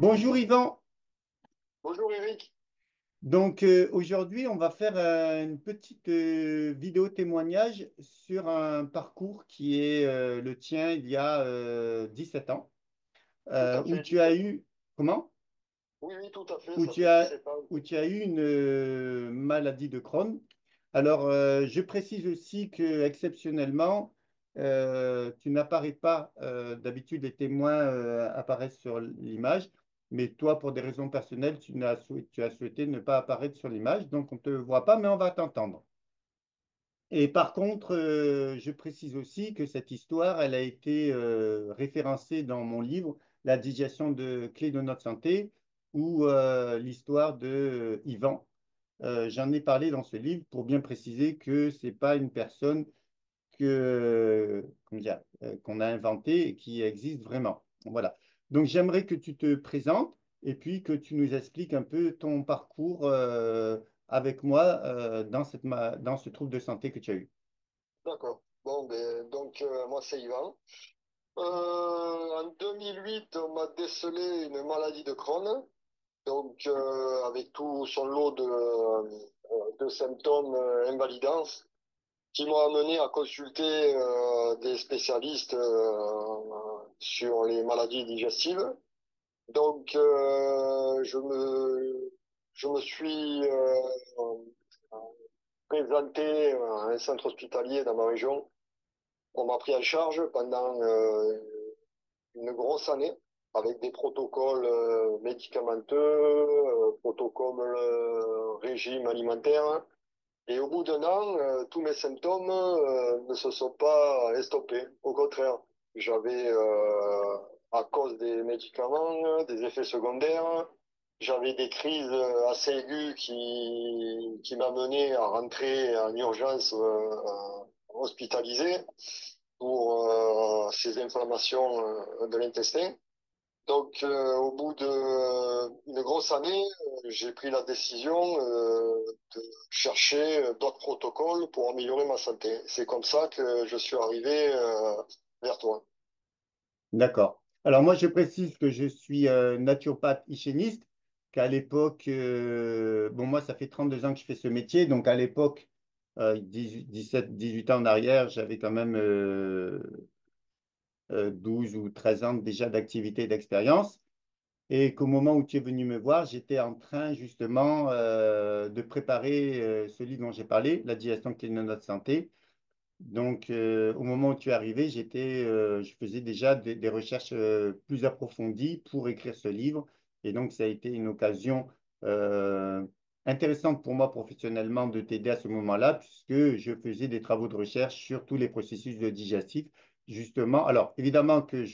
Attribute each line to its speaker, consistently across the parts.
Speaker 1: Bonjour Yvan.
Speaker 2: Bonjour Eric.
Speaker 1: Aujourd'hui, on va faire une petite vidéo témoignage sur un parcours qui est le tien il y a 17 ans,
Speaker 2: Tout à
Speaker 1: où
Speaker 2: fait,
Speaker 1: tu as
Speaker 2: 17 ans.
Speaker 1: eu, comment?
Speaker 2: Oui, oui, tout à fait,
Speaker 1: Où
Speaker 2: ça
Speaker 1: tu
Speaker 2: fait
Speaker 1: as,
Speaker 2: 17 ans.
Speaker 1: où tu as eu une maladie de Crohn. Alors, je précise aussi que exceptionnellement, tu n'apparais pas. D'habitude, les témoins apparaissent sur l'image, mais toi, pour des raisons personnelles, tu as souhaité ne pas apparaître sur l'image, donc on ne te voit pas, mais on va t'entendre. Et par contre, je précise aussi que cette histoire, elle a été référencée dans mon livre, La digestion de clés de notre santé, ou l'histoire de Yvan. J'en ai parlé dans ce livre pour bien préciser que c'est pas une personne comment dire, qu'on a inventée et qui existe vraiment. Voilà. Donc j'aimerais que tu te présentes et puis que tu nous expliques un peu ton parcours avec moi dans ce trouble de santé que tu as eu.
Speaker 2: D'accord. Bon, ben, moi c'est Yvan. En 2008, on m'a décelé une maladie de Crohn, avec tout son lot de symptômes invalidants qui m'ont amené à consulter des spécialistes sur les maladies digestives. Je me suis présenté à un centre hospitalier dans ma région. On m'a pris en charge pendant une grosse année avec des protocoles médicamenteux, protocoles régime alimentaire. Et au bout d'un an, tous mes symptômes ne se sont pas estompés. Au contraire, j'avais, à cause des médicaments, des effets secondaires. J'avais des crises assez aiguës qui m'amenaient à rentrer en urgence hospitalisé pour ces inflammations de l'intestin. Au bout d'une grosse année, j'ai pris la décision de chercher d'autres protocoles pour améliorer ma santé. C'est comme ça que je suis arrivé vers toi.
Speaker 1: D'accord. Alors moi, je précise que je suis naturopathe hygiéniste, qu'à l'époque, bon, moi, ça fait 32 ans que je fais ce métier, donc à l'époque, 17, 18 ans en arrière, j'avais quand même 12 ou 13 ans déjà d'activité et d'expérience, et qu'au moment où tu es venu me voir, j'étais en train justement de préparer ce livre dont j'ai parlé, La digestion qui est de notre santé. Donc, au moment où tu es arrivé, je faisais déjà des recherches plus approfondies pour écrire ce livre. Et donc, ça a été une occasion euh, intéressante pour moi professionnellement de t'aider à ce moment-là, puisque je faisais des travaux de recherche sur tous les processus de digestif, justement. Alors, évidemment que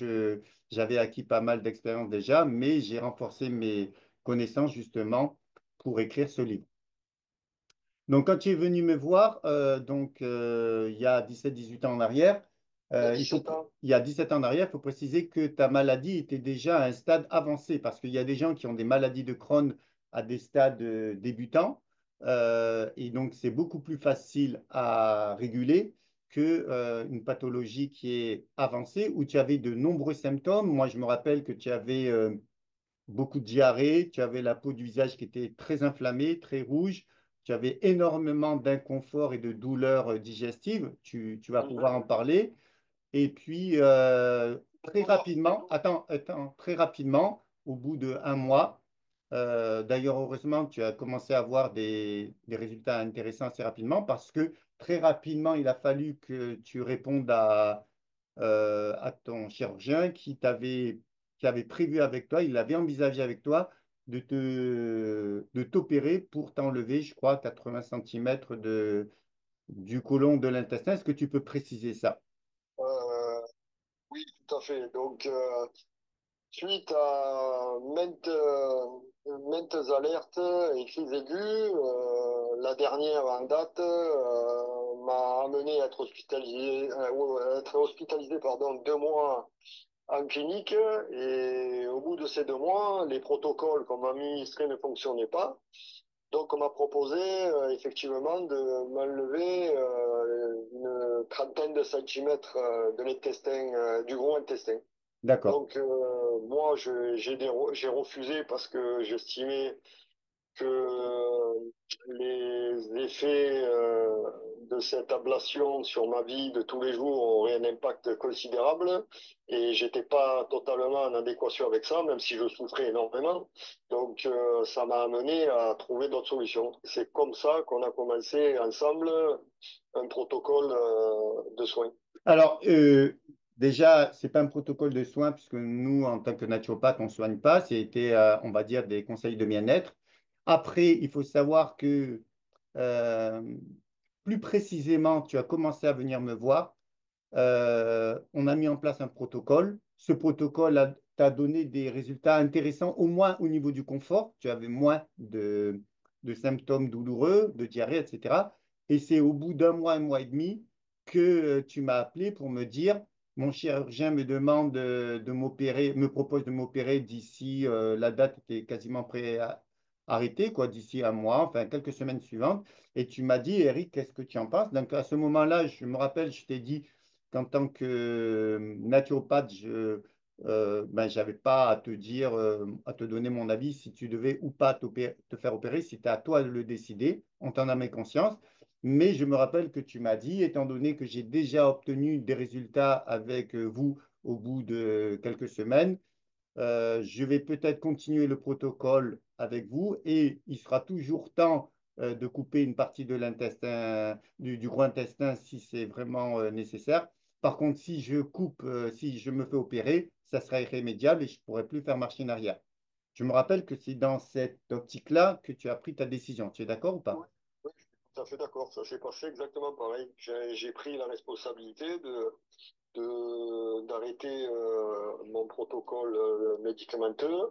Speaker 1: j'avais acquis pas mal d'expérience déjà, mais j'ai renforcé mes connaissances justement pour écrire ce livre. Donc, quand tu es venu me voir, il y a 17, 18 ans en arrière,
Speaker 2: Il y a 17 ans.
Speaker 1: il y a 17 ans en arrière, il faut préciser que ta maladie était déjà à un stade avancé parce qu'il y a des gens qui ont des maladies de Crohn à des stades débutants et donc c'est beaucoup plus facile à réguler que, une pathologie qui est avancée où tu avais de nombreux symptômes. Moi, je me rappelle que tu avais beaucoup de diarrhée, tu avais la peau du visage qui était très inflammée, très rouge, tu avais énormément d'inconfort et de douleurs digestives, tu vas pouvoir
Speaker 2: Mhm.
Speaker 1: en parler. Et puis, très rapidement, très rapidement, au bout d'un mois, d'ailleurs, heureusement, tu as commencé à avoir des résultats intéressants assez rapidement parce que très rapidement, il a fallu que tu répondes à ton chirurgien qui avait prévu avec toi, il avait envisagé avec toi de t'opérer pour t'enlever, je crois, 80 centimètres du côlon de l'intestin. Est-ce que tu peux préciser ça?
Speaker 2: Euh, oui, tout à fait. Suite à maintes alertes et crises aiguës, la dernière en date m'a amené à être hospitalisé, pardon, 2 mois en clinique. Et au bout de ces 2 mois, les protocoles qu'on m'a administrés ne fonctionnaient pas. Donc, on m'a proposé effectivement de m'enlever une trentaine de centimètres de l'intestin, du gros intestin.
Speaker 1: D'accord.
Speaker 2: Donc, moi, j'ai refusé parce que j'estimais que les effets de cette ablation sur ma vie de tous les jours auraient un impact considérable et j'étais pas totalement en adéquation avec ça, même si je souffrais énormément. Donc, ça m'a amené à trouver d'autres solutions. C'est comme ça qu'on a commencé ensemble un protocole de soins.
Speaker 1: Alors, déjà, c'est pas un protocole de soins puisque nous, en tant que naturopathe, on ne soigne pas. C'était, on va dire, des conseils de bien-être. Après, il faut savoir que euh, plus précisément, tu as commencé à venir me voir. On a mis en place un protocole. Ce protocole t'a donné des résultats intéressants, au moins au niveau du confort. Tu avais moins de symptômes douloureux, de diarrhée, etc. Et c'est au bout d'un mois et demi, que tu m'as appelé pour me dire, mon chirurgien me demande de m'opérer, me propose de m'opérer d'ici, la date était quasiment prêt à arrêter, quoi, d'ici un mois, enfin quelques semaines suivantes. Et tu m'as dit, Eric, qu'est-ce que tu en penses? Donc à ce moment-là, je me rappelle, je t'ai dit qu'en tant que naturopathe, ben, j'avais pas à te dire, à te donner mon avis si tu devais ou pas te faire opérer. C'était à toi de le décider. On t'en a mis conscience. Mais je me rappelle que tu m'as dit, étant donné que j'ai déjà obtenu des résultats avec vous au bout de quelques semaines, je vais peut-être continuer le protocole avec vous et il sera toujours temps de couper une partie de l'intestin, du gros intestin si c'est vraiment nécessaire. Par contre, si je coupe, si je me fais opérer, ça sera irrémédiable et je ne pourrai plus faire marche en arrière. Je me rappelle que c'est dans cette optique-là que tu as pris ta décision. Tu es d'accord ou
Speaker 2: Oui,
Speaker 1: pas?
Speaker 2: oui, je suis tout à fait d'accord. Ça s'est passé exactement pareil. J'ai pris la responsabilité d'arrêter mon protocole médicamenteux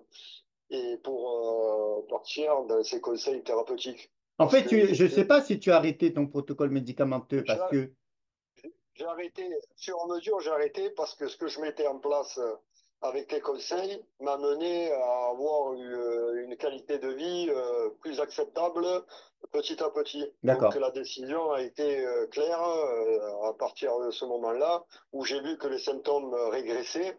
Speaker 2: et pour partir dans ces conseils thérapeutiques.
Speaker 1: En
Speaker 2: Parce
Speaker 1: fait,
Speaker 2: que
Speaker 1: je ne sais
Speaker 2: j'étais,
Speaker 1: pas si tu as arrêté ton protocole médicamenteux
Speaker 2: j'ai
Speaker 1: parce que,
Speaker 2: j'ai arrêté, sur mesure, j'ai arrêté parce que ce que je mettais en place avec les conseils m'a mené à avoir une qualité de vie plus acceptable petit à petit. Donc
Speaker 1: d'accord.
Speaker 2: la décision a été claire à partir de ce moment-là où j'ai vu que les symptômes régressaient,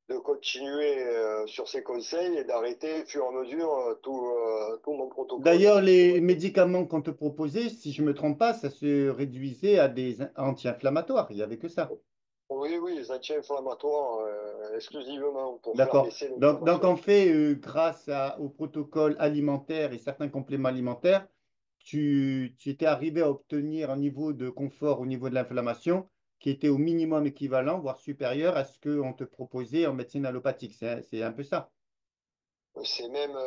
Speaker 2: de continuer sur ces conseils et d'arrêter au fur et à mesure tout mon protocole
Speaker 1: D'ailleurs,
Speaker 2: de
Speaker 1: les
Speaker 2: soins.
Speaker 1: médicaments qu'on te proposait, si je ne me trompe pas, ça se réduisait à des anti-inflammatoires. Il n'y avait que ça.
Speaker 2: Oui, oui, les anti-inflammatoires exclusivement pour faire
Speaker 1: D'accord.
Speaker 2: baisser
Speaker 1: Donc
Speaker 2: l'inflammation.
Speaker 1: en fait, grâce au protocole alimentaire et certains compléments alimentaires, tu étais arrivé à obtenir un niveau de confort au niveau de l'inflammation qui était au minimum équivalent, voire supérieur à ce qu'on te proposait en médecine allopathique. C'est un peu ça.
Speaker 2: C'est même,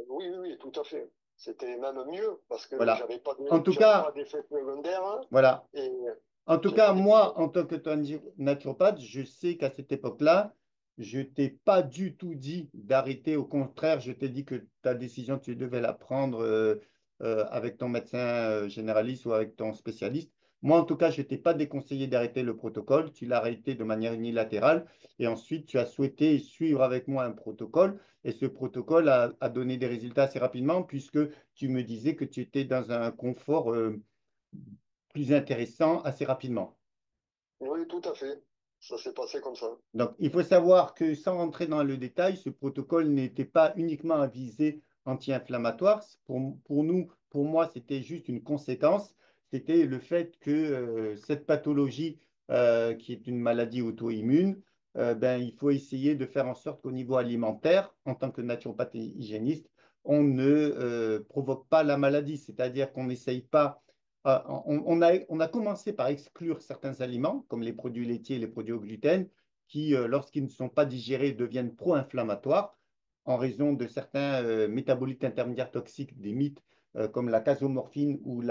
Speaker 2: oui, oui, oui, tout à fait. C'était même mieux parce que
Speaker 1: Voilà. En tout
Speaker 2: j'avais pas
Speaker 1: cas,
Speaker 2: d'effet secondaire hein,
Speaker 1: voilà.
Speaker 2: et
Speaker 1: En tout
Speaker 2: j'étais
Speaker 1: cas, moi,
Speaker 2: découvert.
Speaker 1: en tant que naturopathe, je sais qu'à cette époque-là, je t'ai pas du tout dit d'arrêter. Au contraire, je t'ai dit que ta décision, tu devais la prendre avec ton médecin généraliste ou avec ton spécialiste. Moi, en tout cas, je t'ai pas déconseillé d'arrêter le protocole. Tu l'as arrêté de manière unilatérale. Et ensuite, tu as souhaité suivre avec moi un protocole. Et ce protocole a donné des résultats assez rapidement puisque tu me disais que tu étais dans un confort plus intéressant assez rapidement.
Speaker 2: Oui, tout à fait. Ça s'est passé comme ça.
Speaker 1: Donc, il faut savoir que sans rentrer dans le détail, ce protocole n'était pas uniquement à visée anti-inflammatoire. Pour nous, pour moi, c'était juste une conséquence. C'était le fait que cette pathologie, qui est une maladie auto-immune, ben, il faut essayer de faire en sorte qu'au niveau alimentaire, en tant que naturopathe et hygiéniste, on ne provoque pas la maladie. C'est-à-dire qu'on n'essaye pas on a commencé par exclure certains aliments, comme les produits laitiers et les produits au gluten, qui, lorsqu'ils ne sont pas digérés, deviennent pro-inflammatoires en raison de certains métabolites intermédiaires toxiques, des mythes comme la casomorphine ou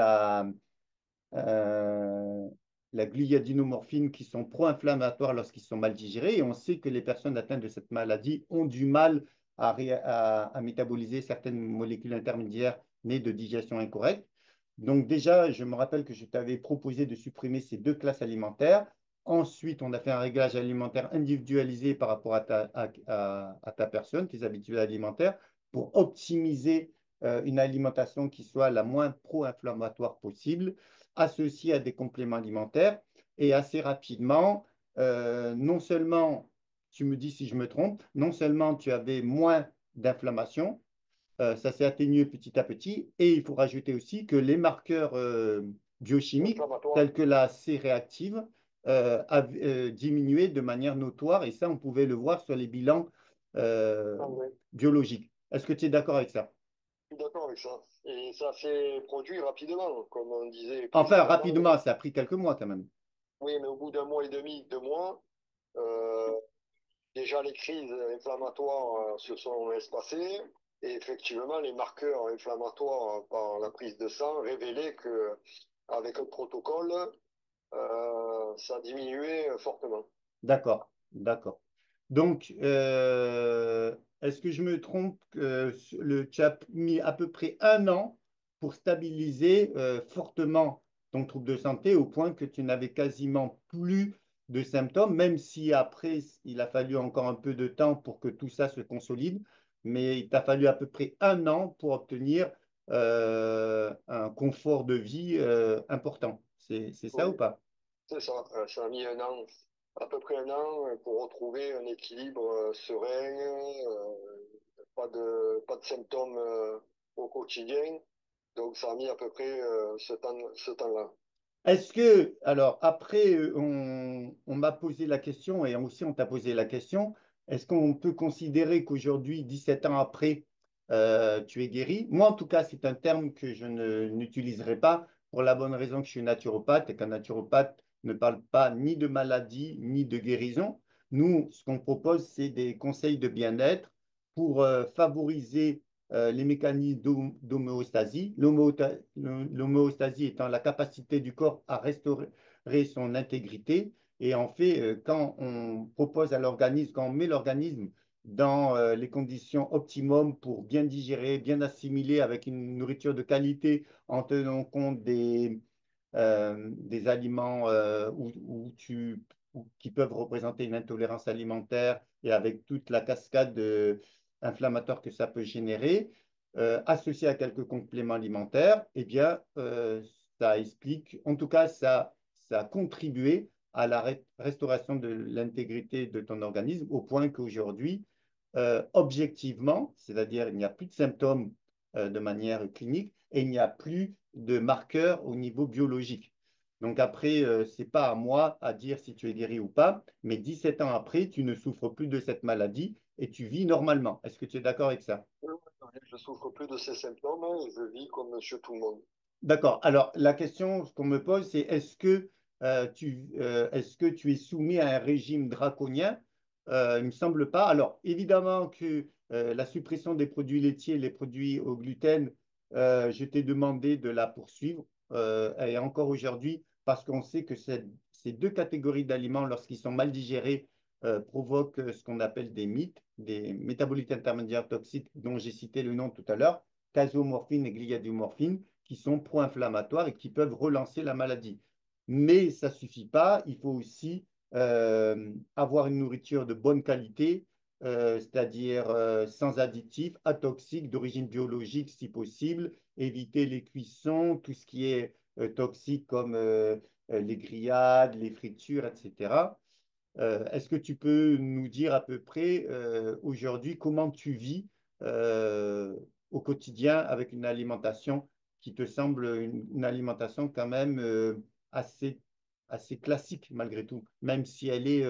Speaker 1: euh, la gliadinomorphine, qui sont pro-inflammatoires lorsqu'ils sont mal digérés. Et on sait que les personnes atteintes de cette maladie ont du mal à métaboliser certaines molécules intermédiaires nées de digestion incorrecte. Donc déjà, je me rappelle que je t'avais proposé de supprimer ces deux classes alimentaires. Ensuite, on a fait un réglage alimentaire individualisé par rapport à ta personne, tes habitudes alimentaires, pour optimiser une alimentation qui soit la moins pro-inflammatoire possible, associée à des compléments alimentaires. Et assez rapidement, non seulement tu me dis si je me trompe, non seulement tu avais moins d'inflammation, ça s'est atténué petit à petit, et il faut rajouter aussi que les marqueurs biochimiques,
Speaker 2: inflammatoire.
Speaker 1: tels que la C-réactive, avaient diminué de manière notoire, et ça, on pouvait le voir sur les bilans euh,
Speaker 2: Ah ouais,
Speaker 1: biologiques. Est-ce que tu es d'accord avec ça?
Speaker 2: je suis d'accord avec ça. Et ça s'est produit rapidement, comme on disait
Speaker 1: Enfin,
Speaker 2: précédemment.
Speaker 1: rapidement, ça a pris quelques mois quand même.
Speaker 2: Oui, mais au bout d'un mois et demi, 2 mois, euh, déjà les crises inflammatoires se sont espacées. Et effectivement, les marqueurs inflammatoires par la prise de sang révélaient que, avec le protocole, ça diminuait fortement.
Speaker 1: D'accord, d'accord. Donc, est-ce que je me trompe que tu as mis à peu près un an pour stabiliser fortement ton trouble de santé au point que tu n'avais quasiment plus de symptômes, même si après, il a fallu encore un peu de temps pour que tout ça se consolide, mais il t'a fallu à peu près un an pour obtenir un confort de vie important. C'est ça ou
Speaker 2: Oui,
Speaker 1: pas?
Speaker 2: c'est ça. Ça a mis un an, à peu près un an, pour retrouver un équilibre serein, pas de symptômes au quotidien. Donc, ça a mis à peu près ce temps-là.
Speaker 1: Est-ce que, alors après, on m'a posé la question et aussi on t'a posé la question, est-ce qu'on peut considérer qu'aujourd'hui, 17 ans après, tu es guéri? Moi, en tout cas, c'est un terme que je n'utiliserai pas pour la bonne raison que je suis naturopathe et qu'un naturopathe ne parle pas ni de maladie ni de guérison. Nous, ce qu'on propose, c'est des conseils de bien-être pour favoriser les mécanismes d'homéostasie. L'homéostasie étant la capacité du corps à restaurer son intégrité. Et en fait, quand on propose à l'organisme, quand on met l'organisme dans les conditions optimum pour bien digérer, bien assimiler avec une nourriture de qualité en tenant compte des aliments qui peuvent représenter une intolérance alimentaire et avec toute la cascade inflammatoire que ça peut générer, associé à quelques compléments alimentaires, eh bien, ça explique, en tout cas, ça a contribué à la restauration de l'intégrité de ton organisme au point qu'aujourd'hui, objectivement, c'est-à-dire il n'y a plus de symptômes de manière clinique et il n'y a plus de marqueurs au niveau biologique. Donc après, ce n'est pas à moi à dire si tu es guéri ou pas, mais 17 ans après, tu ne souffres plus de cette maladie et tu vis normalement. Est-ce que tu es d'accord avec ça?
Speaker 2: Je souffre plus de ces symptômes et je vis comme monsieur tout le monde.
Speaker 1: D'accord. Alors, la question qu'on me pose, c'est est-ce que tu es soumis à un régime draconien? Il ne me semble pas. Alors, évidemment que la suppression des produits laitiers, les produits au gluten, je t'ai demandé de la poursuivre. Et encore aujourd'hui, parce qu'on sait que ces deux catégories d'aliments, lorsqu'ils sont mal digérés, provoquent ce qu'on appelle des MIT, des métabolites intermédiaires toxiques, dont j'ai cité le nom tout à l'heure, casomorphine et gliadumorphine qui sont pro-inflammatoires et qui peuvent relancer la maladie. Mais ça ne suffit pas, il faut aussi avoir une nourriture de bonne qualité, c'est-à-dire sans additifs, atoxiques, d'origine biologique si possible, éviter les cuissons, tout ce qui est toxique comme les grillades, les fritures, etc. Est-ce que tu peux nous dire à peu près aujourd'hui comment tu vis euh, au quotidien avec une alimentation qui te semble une alimentation quand même assez, assez classique malgré tout, même si elle est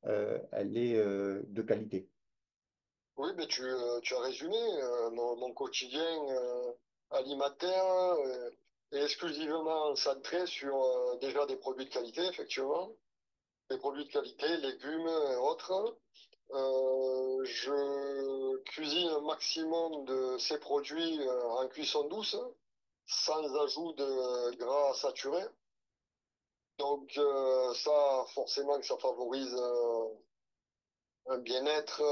Speaker 1: de qualité?
Speaker 2: Oui, mais tu as résumé mon quotidien alimentaire est exclusivement centré sur déjà des produits de qualité, effectivement, des produits de qualité, légumes et autres. Je cuisine un maximum de ces produits en cuisson douce, sans ajout de gras saturés. Donc ça, forcément, que ça favorise un bien-être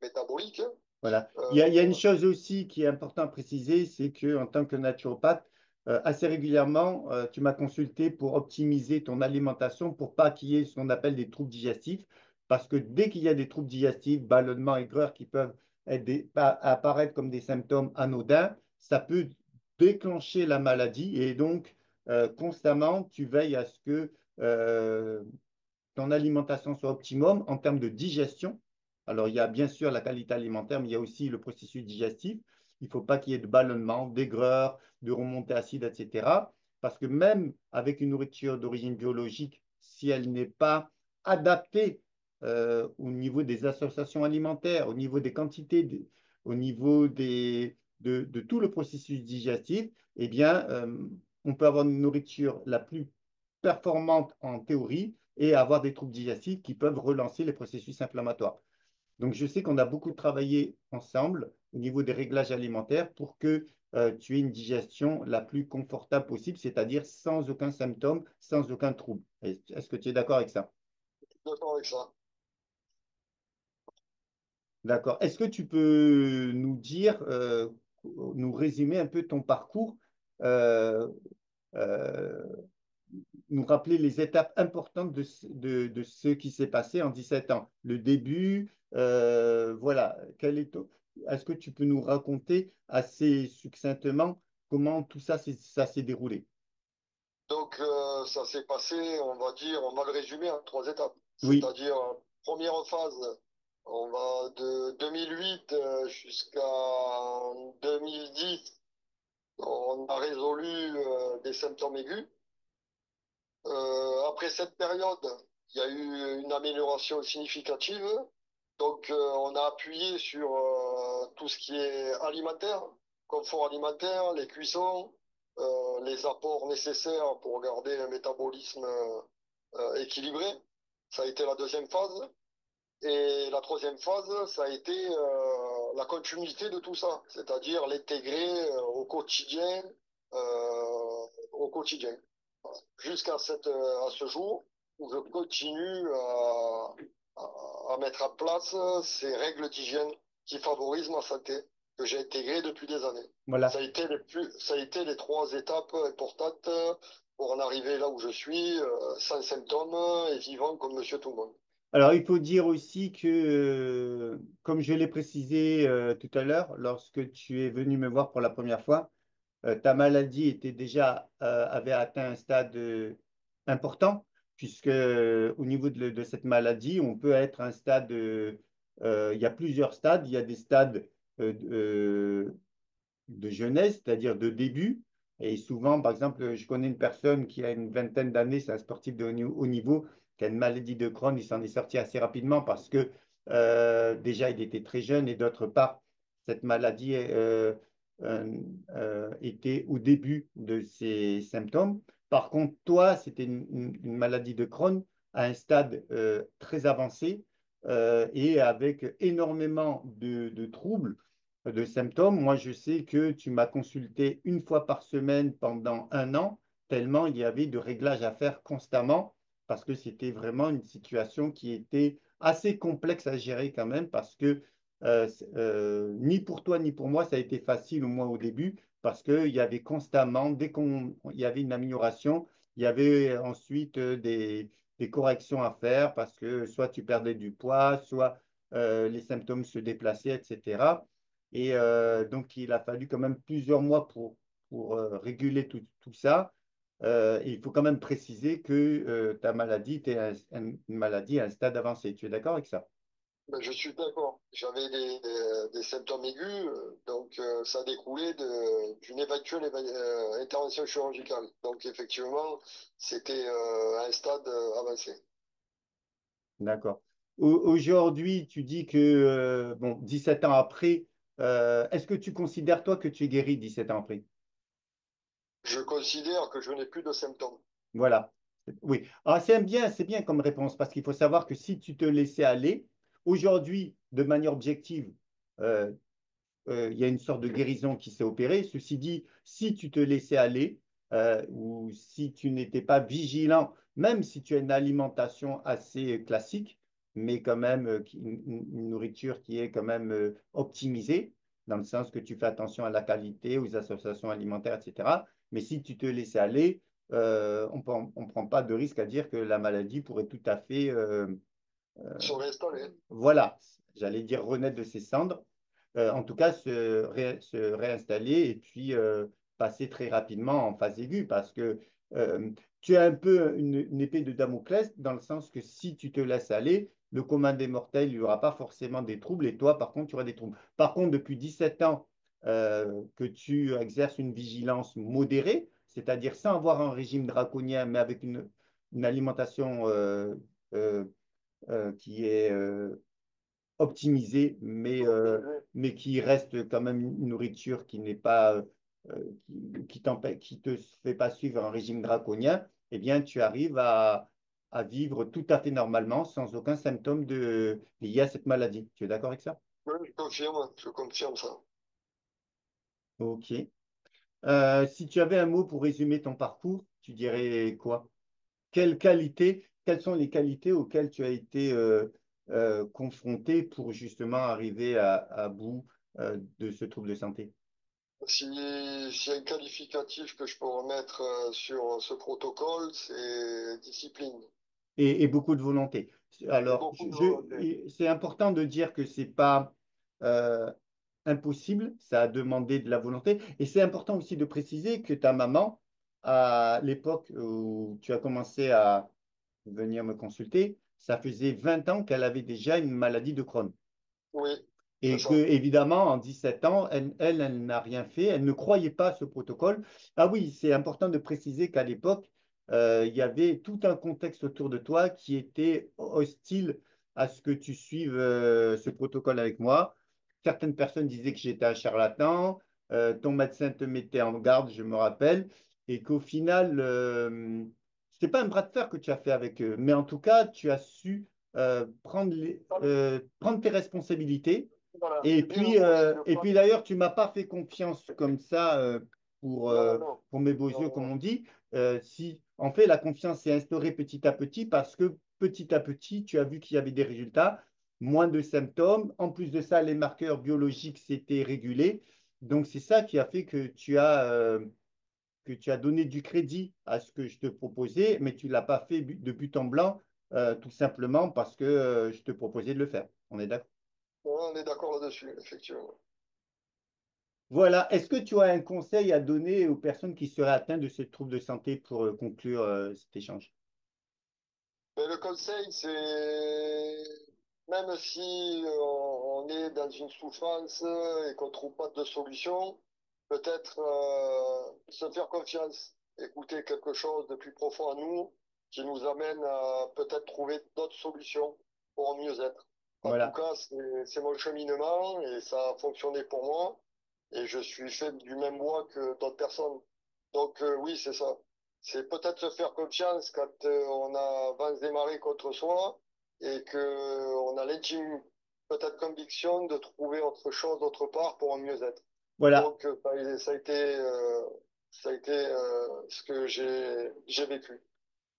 Speaker 2: métabolique.
Speaker 1: Voilà. Il y a une
Speaker 2: Euh,
Speaker 1: chose aussi qui est importante à préciser, c'est que en tant que naturopathe, assez régulièrement, tu m'as consulté pour optimiser ton alimentation pour pas qu'il y ait ce qu'on appelle des troubles digestifs. Parce que dès qu'il y a des troubles digestifs, ballonnements, aigreurs qui peuvent apparaître comme des symptômes anodins, ça peut déclencher la maladie et donc constamment, tu veilles à ce que ton alimentation soit optimum en termes de digestion. Alors, il y a bien sûr la qualité alimentaire, mais il y a aussi le processus digestif. Il ne faut pas qu'il y ait de ballonnement, d'aigreur, de remontée acide, etc. Parce que même avec une nourriture d'origine biologique, si elle n'est pas adaptée au niveau des associations alimentaires, au niveau des quantités, au niveau de tout le processus digestif, eh bien, on peut avoir une nourriture la plus performante en théorie et avoir des troubles digestifs qui peuvent relancer les processus inflammatoires. Donc, je sais qu'on a beaucoup travaillé ensemble au niveau des réglages alimentaires pour que tu aies une digestion la plus confortable possible, c'est-à-dire sans aucun symptôme, sans aucun trouble. Est-ce que tu es d'accord avec ça?
Speaker 2: D'accord avec ça.
Speaker 1: D'accord. Est-ce que tu peux nous dire, nous résumer un peu ton parcours, euh, euh, nous rappeler les étapes importantes de ce qui s'est passé en 17 ans? Le début, voilà. Est-ce que tu peux nous raconter assez succinctement comment tout ça, ça s'est déroulé?
Speaker 2: Donc, ça s'est passé, on va dire, on va le résumer en trois étapes.
Speaker 1: Oui,
Speaker 2: C'est-à-dire, première phase, on va de 2008 jusqu'à 2010, on a résolu des symptômes aigus. Après cette période, il y a eu une amélioration significative. Donc, on a appuyé sur tout ce qui est alimentaire, confort alimentaire, les cuissons, les apports nécessaires pour garder un métabolisme équilibré. Ça a été la deuxième phase. Et la troisième phase, ça a été la continuité de tout ça, c'est-à-dire l'intégrer au quotidien, jusqu'à à ce jour où je continue à mettre en place ces règles d'hygiène qui favorisent ma santé, que j'ai intégrées depuis des années.
Speaker 1: voilà.
Speaker 2: Ça a été les trois étapes importantes pour en arriver là où je suis, sans symptômes et vivant comme monsieur tout le monde.
Speaker 1: Alors, il faut dire aussi que, comme je l'ai précisé tout à l'heure, lorsque tu es venu me voir pour la première fois, ta maladie avait atteint un stade important, puisque au niveau de cette maladie, on peut être à un stade, il y a plusieurs stades, il y a des stades de jeunesse, c'est-à-dire de début. Et souvent, par exemple, je connais une personne qui a une vingtaine d'années, c'est un sportif de haut niveau, qui a une maladie de Crohn, il s'en est sorti assez rapidement parce que déjà, il était très jeune et d'autre part, cette maladie était au début de ses symptômes. Par contre, toi, c'était une maladie de Crohn à un stade très avancé et avec énormément de troubles de symptômes. Moi, je sais que tu m'as consulté une fois par semaine pendant un an, tellement il y avait de réglages à faire constamment, parce que c'était vraiment une situation qui était assez complexe à gérer quand même, parce que ni pour toi ni pour moi, ça a été facile, au moins au début, parce qu'il y avait constamment, dès qu'il y avait une amélioration, il y avait ensuite des corrections à faire, parce que soit tu perdais du poids, soit les symptômes se déplaçaient, etc. Et donc, il a fallu quand même plusieurs mois pour réguler tout ça. Et il faut quand même préciser que ta maladie était une maladie à un stade avancé. Tu es d'accord avec ça?
Speaker 2: Ben, je suis d'accord. J'avais des symptômes aigus, donc ça découlait d'une éventuelle intervention chirurgicale. Donc effectivement, c'était à un stade avancé.
Speaker 1: D'accord. Aujourd'hui, tu dis que, bon, 17 ans après, est-ce que tu considères, toi, que tu es guéri 17 ans après?
Speaker 2: Je considère que je n'ai plus de symptômes.
Speaker 1: Voilà. Oui. Ah, c'est bien comme réponse, parce qu'il faut savoir que si tu te laissais aller, aujourd'hui, de manière objective, euh, il y a une sorte de guérison qui s'est opérée. Ceci dit, si tu te laissais aller ou si tu n'étais pas vigilant, même si tu as une alimentation assez classique, mais quand même une nourriture qui est quand même optimisée, dans le sens que tu fais attention à la qualité, aux associations alimentaires, etc. Mais si tu te laissais aller, on ne prend pas de risque à dire que la maladie pourrait tout à fait
Speaker 2: Se réinstaller.
Speaker 1: voilà, j'allais dire renaître de ses cendres. En tout cas, se réinstaller et puis passer très rapidement en phase aiguë parce que euh, tu as un peu une épée de Damoclès dans le sens que si tu te laisses aller, le commun des mortels, il n'y aura pas forcément des troubles et toi, par contre, tu auras des troubles. Par contre, depuis 17 ans que tu exerces une vigilance modérée, c'est-à-dire sans avoir un régime draconien, mais avec une alimentation euh, qui est optimisée, mais qui reste quand même une nourriture qui n'est pas, qui te fait pas suivre un régime draconien, eh bien, tu arrives à vivre tout à fait normalement, sans aucun symptôme lié à cette maladie. Tu es d'accord avec ça?
Speaker 2: Oui, je confirme ça.
Speaker 1: Ok. Si tu avais un mot pour résumer ton parcours, tu dirais quoi? Quelles sont les qualités auxquelles tu as été confronté pour justement arriver à bout de ce trouble de santé?
Speaker 2: Si un qualificatif que je peux remettre sur ce protocole, c'est discipline
Speaker 1: Et beaucoup de volonté.
Speaker 2: et
Speaker 1: Alors,
Speaker 2: beaucoup de volonté.
Speaker 1: c'est important de dire que c'est pas euh, impossible, ça a demandé de la volonté. Et c'est important aussi de préciser que ta maman, à l'époque où tu as commencé à venir me consulter, ça faisait 20 ans qu'elle avait déjà une maladie de Crohn.
Speaker 2: Oui, c'est
Speaker 1: Et que,
Speaker 2: ça.
Speaker 1: évidemment, en 17 ans, elle n'a rien fait, elle ne croyait pas à ce protocole. Ah oui, c'est important de préciser qu'à l'époque, il y avait tout un contexte autour de toi qui était hostile à ce que tu suives ce protocole avec moi. Certaines personnes disaient que j'étais un charlatan, ton médecin te mettait en garde, je me rappelle, et qu'au final, c'était pas un bras de fer que tu as fait avec eux, mais en tout cas, tu as su prendre tes responsabilités
Speaker 2: Voilà, le dire le mot, c'est de
Speaker 1: et
Speaker 2: pas.
Speaker 1: puis d'ailleurs, tu m'as pas fait confiance comme ça
Speaker 2: Non, non,
Speaker 1: pour mes beaux
Speaker 2: non,
Speaker 1: yeux, comme
Speaker 2: non.
Speaker 1: on dit. Si, en fait, la confiance s'est instaurée petit à petit parce que petit à petit, tu as vu qu'il y avait des résultats, moins de symptômes. En plus de ça, les marqueurs biologiques s'étaient régulés. Donc, c'est ça qui a fait que tu as donné du crédit à ce que je te proposais, mais tu ne l'as pas fait de but en blanc, tout simplement parce que je te proposais de le faire. On est d'accord?
Speaker 2: On est d'accord là-dessus, effectivement.
Speaker 1: Voilà. Est-ce que tu as un conseil à donner aux personnes qui seraient atteintes de ce trouble de santé pour conclure cet échange?
Speaker 2: Mais le conseil, c'est même si on est dans une souffrance et qu'on trouve pas de solution, peut-être se faire confiance, écouter quelque chose de plus profond en nous qui nous amène à peut-être trouver d'autres solutions pour mieux être. En tout
Speaker 1: Voilà.
Speaker 2: cas, c'est mon cheminement et ça a fonctionné pour moi et je suis fait du même bois que d'autres personnes. Donc oui, c'est ça. C'est peut-être se faire confiance quand on a vent des marées contre soi et que on a l'intime peut-être conviction de trouver autre chose d'autre part pour en mieux être.
Speaker 1: Voilà.
Speaker 2: Donc ça a été ce que j'ai vécu.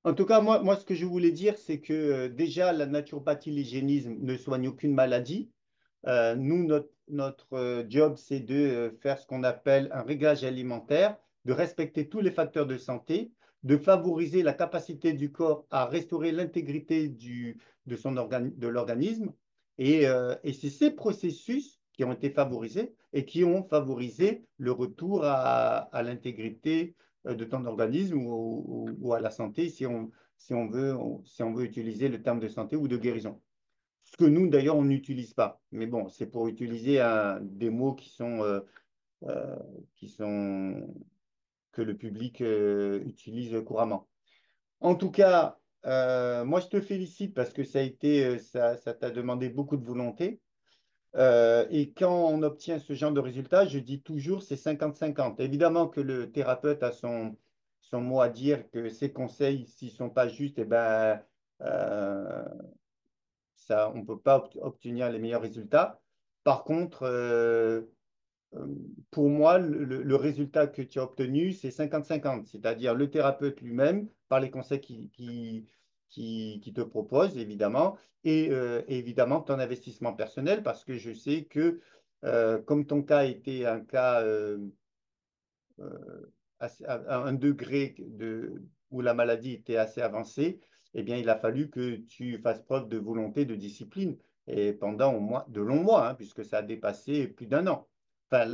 Speaker 1: En tout cas, moi, ce que je voulais dire, c'est que déjà, la naturopathie, l'hygiénisme ne soigne aucune maladie. Nous, notre job, c'est de faire ce qu'on appelle un réglage alimentaire, de respecter tous les facteurs de santé, de favoriser la capacité du corps à restaurer l'intégrité de l'organisme. Et c'est ces processus qui ont été favorisés et qui ont favorisé le retour à l'intégrité de ton organisme ou à la santé, si on veut utiliser le terme de santé ou de guérison. Ce que nous, d'ailleurs, on n'utilise pas. Mais bon, c'est pour utiliser des mots euh, qui sont, que le public utilise couramment. En tout cas, moi, je te félicite parce que ça t'a demandé beaucoup de volonté. Et quand on obtient ce genre de résultat, je dis toujours c'est 50-50. Évidemment que le thérapeute a son mot à dire, que ses conseils, s'ils ne sont pas justes, eh ben, euh, ça, on ne peut pas obtenir les meilleurs résultats. Par contre, euh, pour moi, le résultat que tu as obtenu, c'est 50-50, c'est-à-dire le thérapeute lui-même, par les conseils qui te propose, évidemment, et évidemment ton investissement personnel, parce que je sais que comme ton cas était un cas à un degré où la maladie était assez avancée, eh bien, il a fallu que tu fasses preuve de volonté, de discipline, et pendant au moins de longs mois, hein, puisque ça a dépassé plus d'un an. Enfin,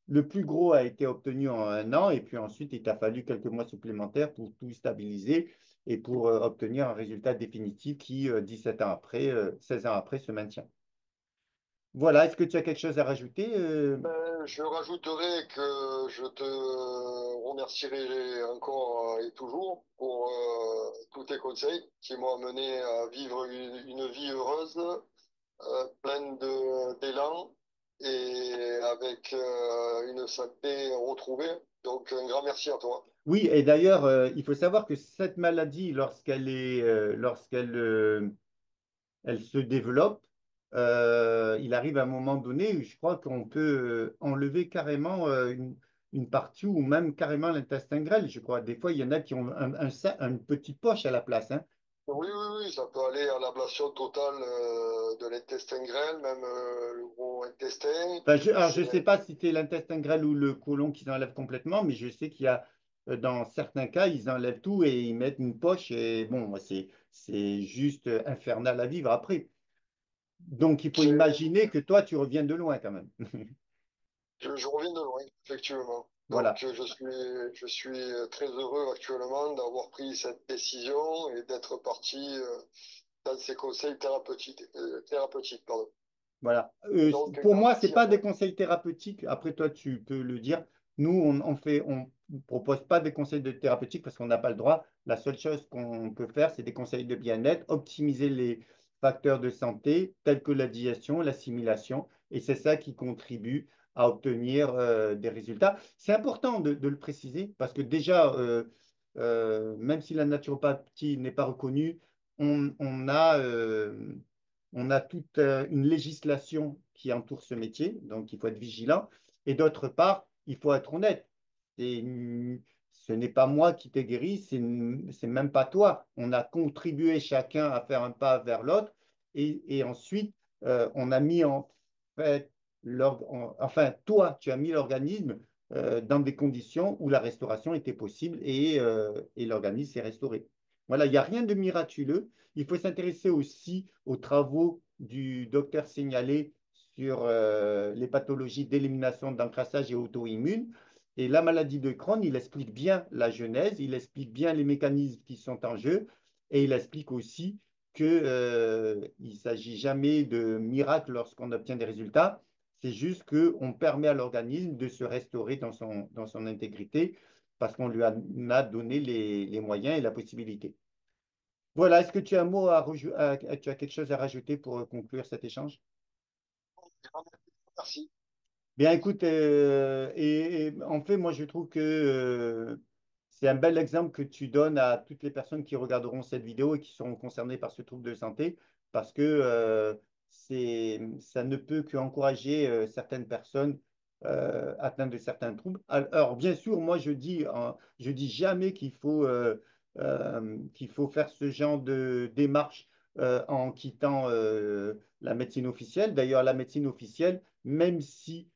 Speaker 1: Le plus gros a été obtenu en 1 an et puis ensuite, il t'a fallu quelques mois supplémentaires pour tout stabiliser et pour obtenir un résultat définitif qui, 17 ans après, 16 ans après, se maintient. Voilà, est-ce que tu as quelque chose à rajouter?
Speaker 2: Je rajouterai que je te remercierai encore et toujours pour tous tes conseils qui m'ont amené à vivre une vie heureuse, pleine d'élan et avec une santé retrouvée. Donc, un grand merci à toi.
Speaker 1: Oui, et d'ailleurs, il faut savoir que cette maladie, lorsqu'elle elle se développe, il arrive à un moment donné où je crois qu'on peut enlever carrément une partie ou même carrément l'intestin grêle. Je crois des fois, il y en a qui ont une petite poche à la place, hein.
Speaker 2: Oui, oui, oui, ça peut aller à l'ablation totale de l'intestin grêle, même le gros intestin.
Speaker 1: Enfin, alors, je ne sais
Speaker 2: C'est
Speaker 1: pas si c'est l'intestin grêle ou le côlon qu'ils enlèvent complètement, mais je sais qu'il y a, dans certains cas, ils enlèvent tout et ils mettent une poche. Et bon, moi, c'est juste infernal à vivre après. Donc, il faut
Speaker 2: c'est
Speaker 1: imaginer que toi, tu reviens de loin quand même.
Speaker 2: Je reviens de loin, effectivement.
Speaker 1: Voilà.
Speaker 2: Donc, je suis très heureux actuellement d'avoir pris cette décision et d'être parti dans ces conseils thérapeutiques, pardon.
Speaker 1: Voilà.
Speaker 2: Donc, un
Speaker 1: Pour
Speaker 2: grand
Speaker 1: moi, ce n'est
Speaker 2: merci à
Speaker 1: pas des
Speaker 2: toi.
Speaker 1: conseils thérapeutiques. Après, toi, tu peux le dire. Nous, on ne propose pas des conseils de thérapeutiques parce qu'on n'a pas le droit. La seule chose qu'on peut faire, c'est des conseils de bien-être, optimiser les facteurs de santé tels que la digestion, l'assimilation. Et c'est ça qui contribue à obtenir des résultats. C'est important de le préciser parce que déjà, même si la naturopathie n'est pas reconnue, on a on a toute une législation qui entoure ce métier, donc il faut être vigilant. Et d'autre part, il faut être honnête. C'est- Ce n'est pas moi qui t'ai guéri, c'est même pas toi. On a contribué chacun à faire un pas vers l'autre et ensuite, on a mis en fait, enfin, toi, tu as mis l'organisme dans des conditions où la restauration était possible et l'organisme s'est restauré. Voilà, il n'y a rien de miraculeux. Il faut s'intéresser aussi aux travaux du docteur Signalé sur les pathologies d'élimination, d'encrassage et auto-immune. Et la maladie de Crohn, il explique bien la genèse, il explique bien les mécanismes qui sont en jeu et il explique aussi que, il ne s'agit jamais de miracle lorsqu'on obtient des résultats. C'est juste qu'on permet à l'organisme de se restaurer dans son intégrité parce qu'on lui a donné les moyens et la possibilité. Voilà, est-ce que tu as un mot tu as quelque chose à rajouter pour conclure cet échange?
Speaker 2: Merci.
Speaker 1: Bien, écoute, et en fait, moi, je trouve que c'est un bel exemple que tu donnes à toutes les personnes qui regarderont cette vidéo et qui seront concernées par ce trouble de santé, parce que ça ne peut qu'encourager certaines personnes atteintes de certains troubles. Alors, bien sûr, moi, je dis jamais qu'il faut faire ce genre de démarche en quittant la médecine officielle. D'ailleurs, la médecine officielle, même si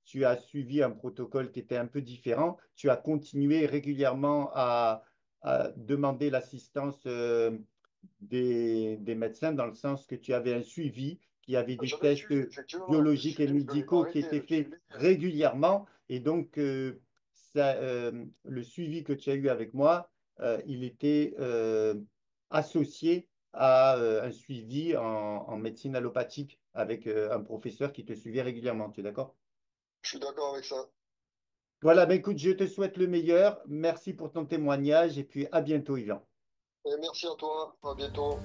Speaker 1: tu as suivi un protocole qui était un peu différent. Tu as continué régulièrement à demander l'assistance des médecins dans le sens que tu avais un suivi, qu'il y avait des
Speaker 2: J'avais
Speaker 1: tests
Speaker 2: suivi, effectivement, le
Speaker 1: biologiques et
Speaker 2: suivi, je ne l'ai pas
Speaker 1: médicaux qui
Speaker 2: arrêté,
Speaker 1: étaient
Speaker 2: le
Speaker 1: faits
Speaker 2: suivi.
Speaker 1: régulièrement. Et donc, le suivi que tu as eu avec moi, il était associé à un suivi en médecine allopathique avec un professeur qui te suivait régulièrement. Tu es d'accord?
Speaker 2: Je suis d'accord avec ça.
Speaker 1: Voilà, ben écoute, je te souhaite le meilleur. Merci pour ton témoignage et puis à bientôt, Yvan.
Speaker 2: Et merci à toi. À bientôt.